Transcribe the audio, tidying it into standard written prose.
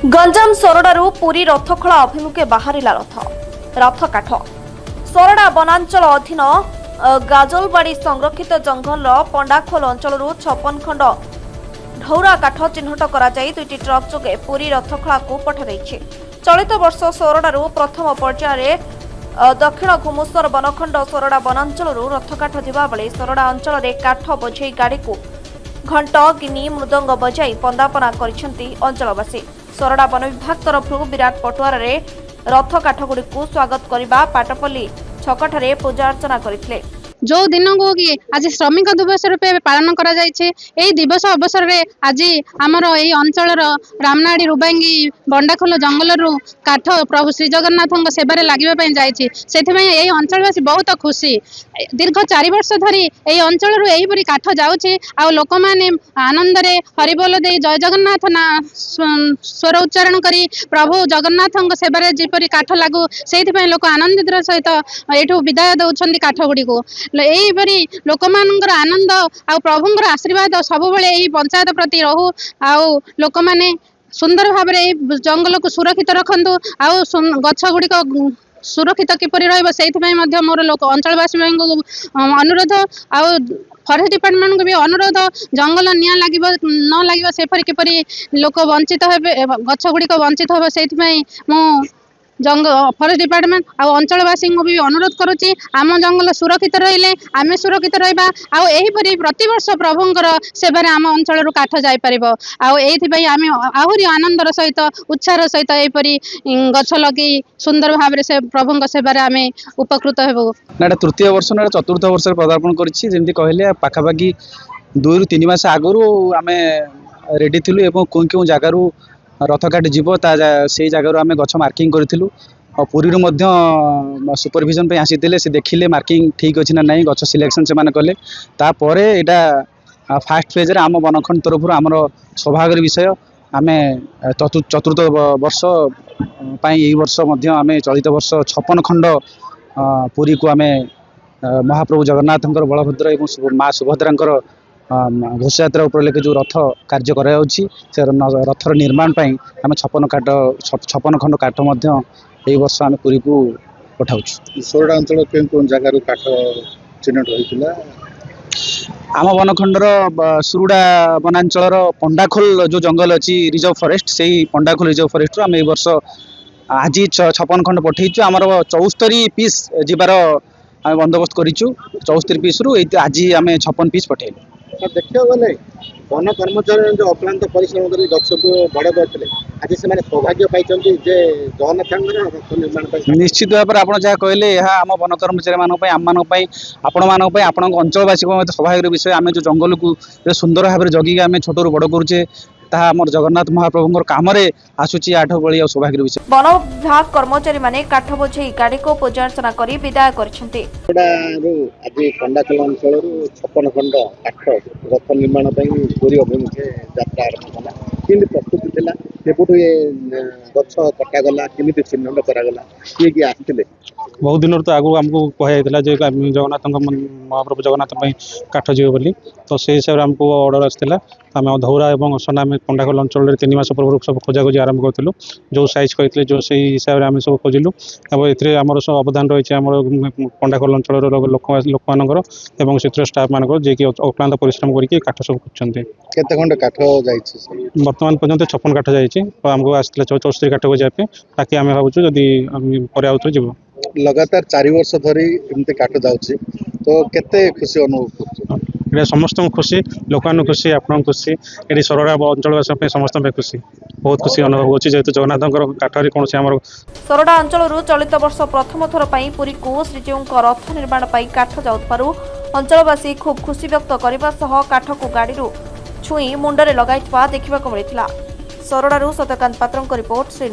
गंजाम सोरडारू पुरी रथखोला अभिमुखे बाहरिला रथ काठ सोरडा वनांचल अधीन गाजलबाड़ी संरक्षित जंगल पंडाखोल अंचल 56 खंड ढौरा काठ चिन्हट कर दुईटी ट्रक जोगे पुरी रथखोला को पठाई। चलित वर्ष सोरडारू प्रथम पर्यायर दक्षिण घुमुसर वनखंड सोरडा वनांचल रथकाठ जावा बेले सोरडा अंचल में काठ बोझे गाड़ी को घंट गिनी मृदंग बजाई पंदापना करिसेंती अंचलवासी। सोरडा वन विभाग तरफ विराट पटुआर रथ काठगुड़ी स्वागत करने पाटपल्ली छकठारे पूजा अर्चना करथिले। जो दिन को कि आज श्रमिक दिवस रूपे पालन करा जायछे। एई दिवस अवसर रे आज आमर एई अंचल रामनाड़ी रुबांगी बंडाखोल जंगल काठ प्रभु श्री जगन्नाथ सेवारे लागिबा पई जायछे। सेथिबई एई अंचलवासी बहुत खुशी। दीर्घ 4 वर्ष धरी एई अंचल एही परी काठ जाउछे आ लोक माने आनंद रे हरिबोल दे जय जगन्नाथ ना स्वर उच्चारण करी प्रभु जगन्नाथ सेवारे जेपरी काठ लागू सेथिबई लोक आनंदित सहित एठू विदाय दउछन्ती काठ गुडी को। यहीपरी लोक मानकर आनंद आ प्रभुंर आशीर्वाद सब पंचायत प्रति रहू आ लोक माने सुंदर भाव में जंगल को सुरक्षित रखु आ गछ गुड़िक सुरक्षित किपरि रही मोर लोक अंचलवासी अनुरोध आ फरेस्ट डिपार्टमेंट को भी अनुरोध जंगल निया लगे न लगे सेपरी किपरि लोक वंचित हे गछ गुड़िक वंचित हे से फरेस्ट डिपार्टमेंट आ अंचलवासी को भी अनुरोध करुच्ची आम जंगल सुरक्षित रहिले आमे सुरक्षित रहिबा आ एहीपरि प्रतिवर्ष प्रभुंकर सेवारे आम अंचल काठ जाई परिबो आ एथिबई आमे आहुरी आनंदर सहित उत्साहर सहित एहीपरि गछ लगी सुंदर भाव से प्रभुंक सेवारे आमे उपकृत हेबो। ना तृतीय वर्ष ना चतुर्थ वर्ष पदार्पण करिछि। जेमति कहले पाखापाखि 2 ରୁ 3 मास आगरू आमे रेडी थिलु एवं कोन जगारू रथ काट जीव से जगार आम गछ मार्किंग करूँ और पुरी सुपरविजन पे आसी से देखिले मार्किंग ठीक अच्छी ना नहीं गछ सिलेक्शन से कले तापर यहाँ फास्ट फेज आम वनखंड तरफ आमर सौभाग्य विषय आम चतुर्थ वर्ष यही वर्ष आम चलित वर्ष 56 खंड पुरी को आम महाप्रभु जगन्नाथ बलभद्र और माँ सुभद्रा घोषयात्रा उपलक्षे जो रथ कार्य कर रथर निर्माण पर आम 56 खंड काठ यही वर्ष आम पुरी को पठाऊ। सोरडा अंचल कौन जगार काठ चिन्हट होता आम वनखंडर सुरुड़ा वनांचल पंडाखोल जो जंगल अच्छी रिजर्व फॉरेस्ट से ही पंडाखोल रिजर्व फॉरेस्ट आम ए वर्ष आज 56 खंड पठेचु। आमर 74 पीस जीवार आम बंदोबस्त करूँ 74 पीस रु आज आम 56 पीस पठेलु। देखा गले वन कर्मचारी जो अक्लांत परिश्रम कर गछ को बड़ करते आज से सौभाग्य पाई जगन्नाथ रथ निर्माण निश्चित भाव में आप जहाँ कहले यह आम वन कर्मचारी आपण आपण अंचलवासी सौभाग्य विषय आम जो जंगल को सुंदर भाव में जगिक आम छोटू बड़ करुचे तामर जगन्नाथ महाप्रभु काम आसूची आठ बड़ी और सौभाग्य विषय। वन विभाग कर्मचारी माने काठ बोझे गाड़ी को पूजा अर्चना कर विदाय करछन्ते। आज पंडाखोल अंचल 56 खंड काठ रथ निर्माण पुरी अभिमुखे यात्रा आरंभ कला कि प्रस्तुति थी सेपटू ये गछ कटागला केमी चिन्हट करागला किए आसते बहुत दिन तो आगु आमको कहला जगन्नाथ महाप्रभु जगन्नाथ काठ जीव बोली तो से हिसाब से आमको ऑर्डर आसाला आम धौरा और असना आम पंडाखोल अंचल 3 मास पूर्व सब खोजाखोजी आरंभ करूँ जो साइज कहते जो से हिसाब से आम सब खोजिलु और एम सब अवदान रही है पंडाखोल अंचल लोक मानकर क्षेत्र स्टाफ मानकर जे कि अक्लांत परिश्रम करके काठ सब केते खंड काठ जाइछि वर्तमान पर्यंत 56 काठ जाइछि आमको आसला 74 काठ को जाए ताकि आम भावुँ जदि पर आउथरे जीव लगातार 4 वर्ष धरी एमती काठ जाउछि तो केते खुशी अनुभव कर समस्त खुशी लोक खुशी आपन खुशी ये सोरडा अंचलवासी समस्त खुशी बहुत खुशी अनुभव होची जेहेतु जगन्नाथ काठरी कौन आम सोरडा अंचल चलित वर्ष प्रथम थर पुरी को श्रीजीव रथ निर्माण पर काठ जाउथारु अंचलवासी खूब खुशी व्यक्त करने सह काठ को गाड़ी छुई मुंडरे लगाई देखा मिलता। सोरडारू सत्यकांत पात्रଙ୍କ रिपोर्ट श्री।